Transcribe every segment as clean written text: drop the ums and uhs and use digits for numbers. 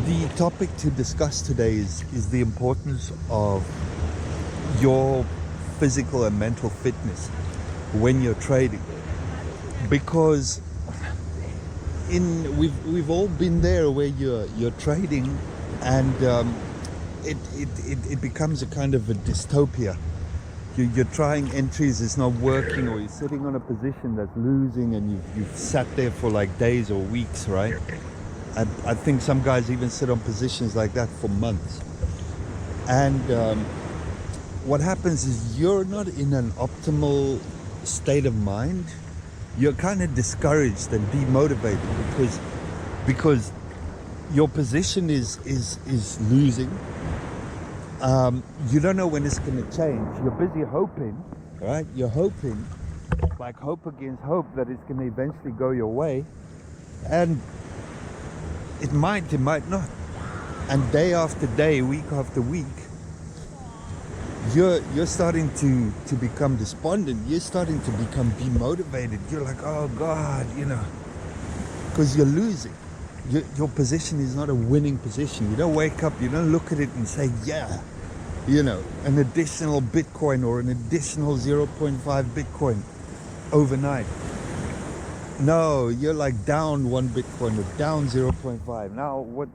The topic to discuss today is the importance of your physical and mental fitness when you're trading, because we've all been there where you're trading and it becomes a kind of a dystopia. You're trying entries, it's not working, or you're sitting on a position that's losing and you've sat there for like days or weeks, right? I think some guys even sit on positions like that for months. And what happens is you're not in an optimal state of mind. You're kind of discouraged and demotivated because your position is losing. You don't know when it's going to change. You're busy hoping, right? You're hoping, like hope against hope, that it's going to eventually go your way. And it might not. And day after day, week after week, you're starting to become despondent. You're starting to become demotivated. You're like, oh God, because you're losing. Your position is not a winning position. You don't wake up, you don't look at it and say, yeah, an additional Bitcoin or an additional 0.5 Bitcoin overnight. No, you're like down 1 Bitcoin or down 0.5. Now, what,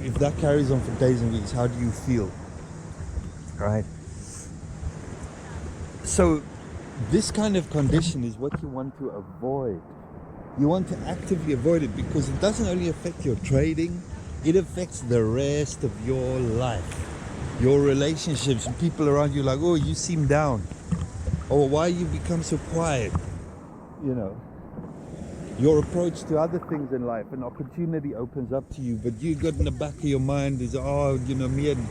if that carries on for days and weeks, how do you feel? Right? So this kind of condition is what you want to avoid. You want to actively avoid it because it doesn't only affect your trading, it affects the rest of your life. Your relationships, people around you like, oh, you seem down. Or why you become so quiet. Your approach to other things in life, an opportunity opens up to you, but you got in the back of your mind is, me and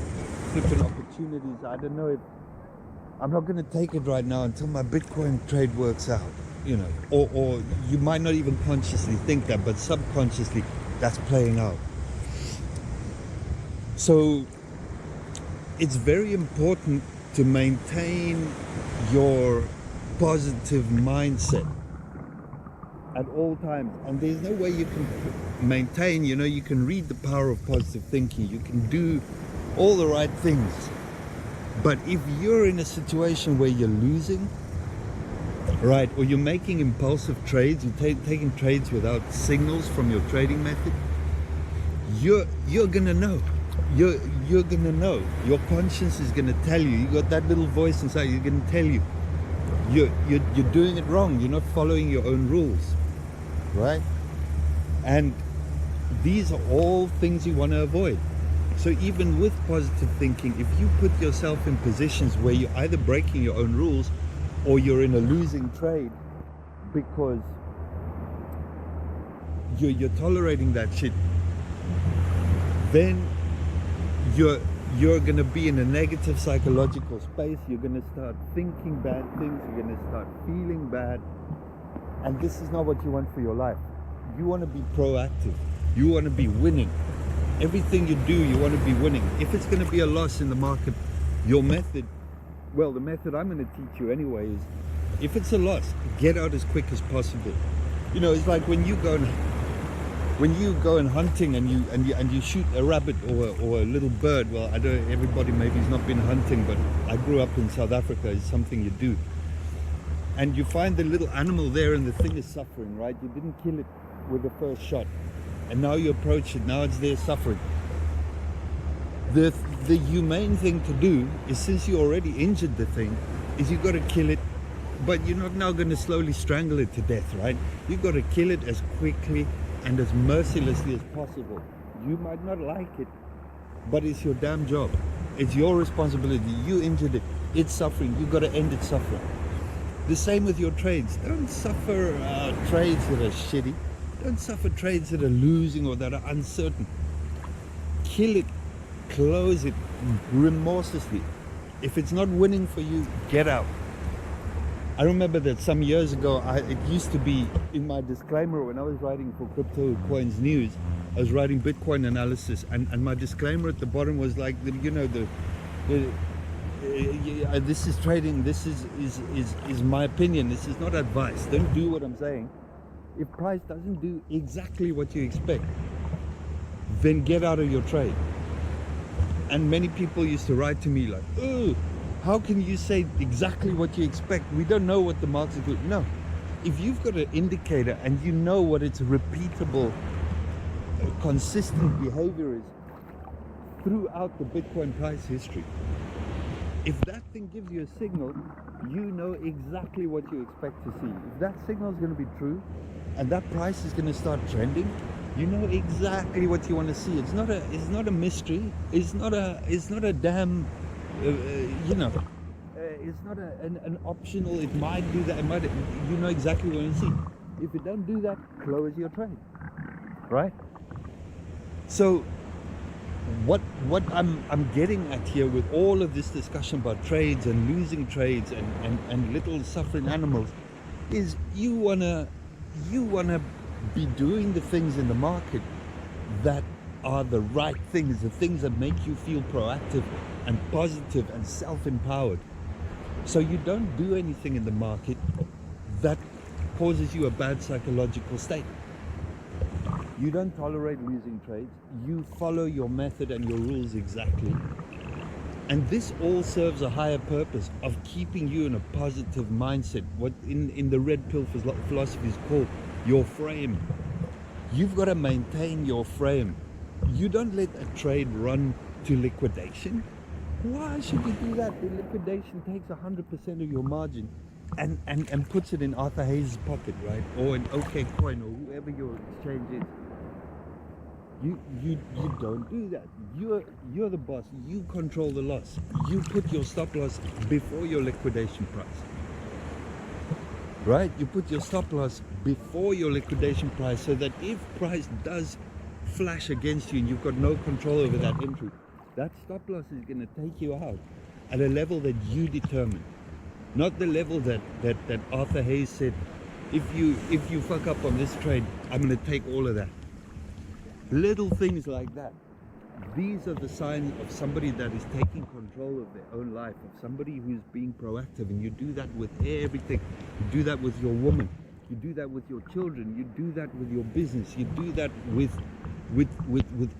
flipping opportunities. I don't know if I'm not going to take it right now until my Bitcoin trade works out, or you might not even consciously think that, but subconsciously that's playing out. So it's very important to maintain your positive mindset at all times, and there's no way you can maintain, you can read the power of positive thinking, you can do all the right things, but if you're in a situation where you're losing, right, or you're making impulsive trades, you're taking trades without signals from your trading method, you're gonna know. You're gonna know. Your conscience is gonna tell you. You got that little voice inside. You're gonna tell you. You're doing it wrong. You're not following your own rules, right? And these are all things you want to avoid. So even with positive thinking, if you put yourself in positions where you're either breaking your own rules or you're in a losing trade because you're tolerating that shit, then you're going to be in a negative psychological space. You're going to start thinking bad things. You're going to start feeling bad. And this is not what you want for your life. You want to be proactive. You want to be winning. Everything you do, you want to be winning. If it's going to be a loss in the market, your method, well, the method I'm going to teach you anyway is, if it's a loss, get out as quick as possible. It's like when you go and hunting and you shoot a rabbit or a little bird. Well, I don't. Everybody maybe has not been hunting, but I grew up in South Africa. It's something you do, and you find the little animal there, and the thing is suffering. Right? You didn't kill it with the first shot, and now you approach it. Now it's there suffering. The humane thing to do is, since you already injured the thing, is you got to kill it. But you're not now going to slowly strangle it to death, right? You got to kill it as quickly and as mercilessly as possible. You might not like it, but it's your damn job. It's your responsibility. You injured it. It's suffering. You got to end its suffering. The same with your trades. Don't suffer trades that are shitty. Don't suffer trades that are losing or that are uncertain. Kill it. Close it remorselessly. If it's not winning for you, get out. I remember that some years ago, it used to be in my disclaimer when I was writing for Crypto Coins News, I was writing Bitcoin analysis, and my disclaimer at the bottom was like, this is trading, this is my opinion, this is not advice. Don't do what I'm saying. If price doesn't do exactly what you expect, then get out of your trade. And many people used to write to me like, oh, how can you say exactly what you expect? We don't know what the market's doing. No, if you've got an indicator and you know what its repeatable, consistent behavior is throughout the Bitcoin price history, if that thing gives you a signal, you know exactly what you expect to see. If that signal is going to be true and that price is going to start trending, you know exactly what you want to see. It's not a mystery. It's not a damn, it's not an optional. It might do that. It might. You know exactly what you see. If it don't do that, close your trade. Right. So, what I'm getting at here with all of this discussion about trades and losing trades and little suffering animals is you wanna be doing the things in the market that are the right things, the things that make you feel proactive and positive and self-empowered. So you don't do anything in the market that causes you a bad psychological state. You don't tolerate losing trades. You follow your method and your rules exactly. And this all serves a higher purpose of keeping you in a positive mindset, what in the red pill philosophy is called your frame. You've got to maintain your frame. You don't let a trade run to liquidation. Why should you do that? The liquidation takes 100% of your margin and puts it in Arthur Hayes' pocket, right? Or in OK Coin or whoever your exchange is. You don't do that. You're the boss. You control the loss. You put your stop loss before your liquidation price. Right? You put your stop loss before your liquidation price so that if price does flash against you and you've got no control over that entry, that stop loss is going to take you out at a level that you determine. Not the level that Arthur Hayes said, if you fuck up on this trade, I'm going to take all of that. Little things like that. These are the signs of somebody that is taking control of their own life, of somebody who's being proactive. And you do that with everything. You do that with your woman. You do that with your children. You do that with your business. You do that with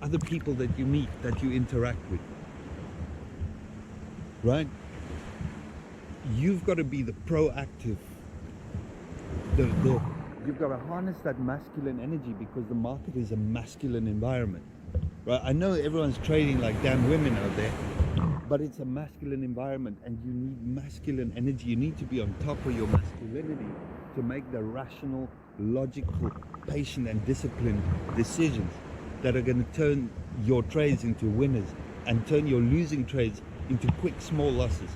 other people that you meet, that you interact with. Right? You've got to be the proactive. You've got to harness that masculine energy because the market is a masculine environment. Right? I know everyone's trading like damn women out there, but it's a masculine environment and you need masculine energy. You need to be on top of your masculinity to make the rational, logical, patient and disciplined decisions that are going to turn your trades into winners and turn your losing trades into quick small losses.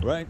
Right?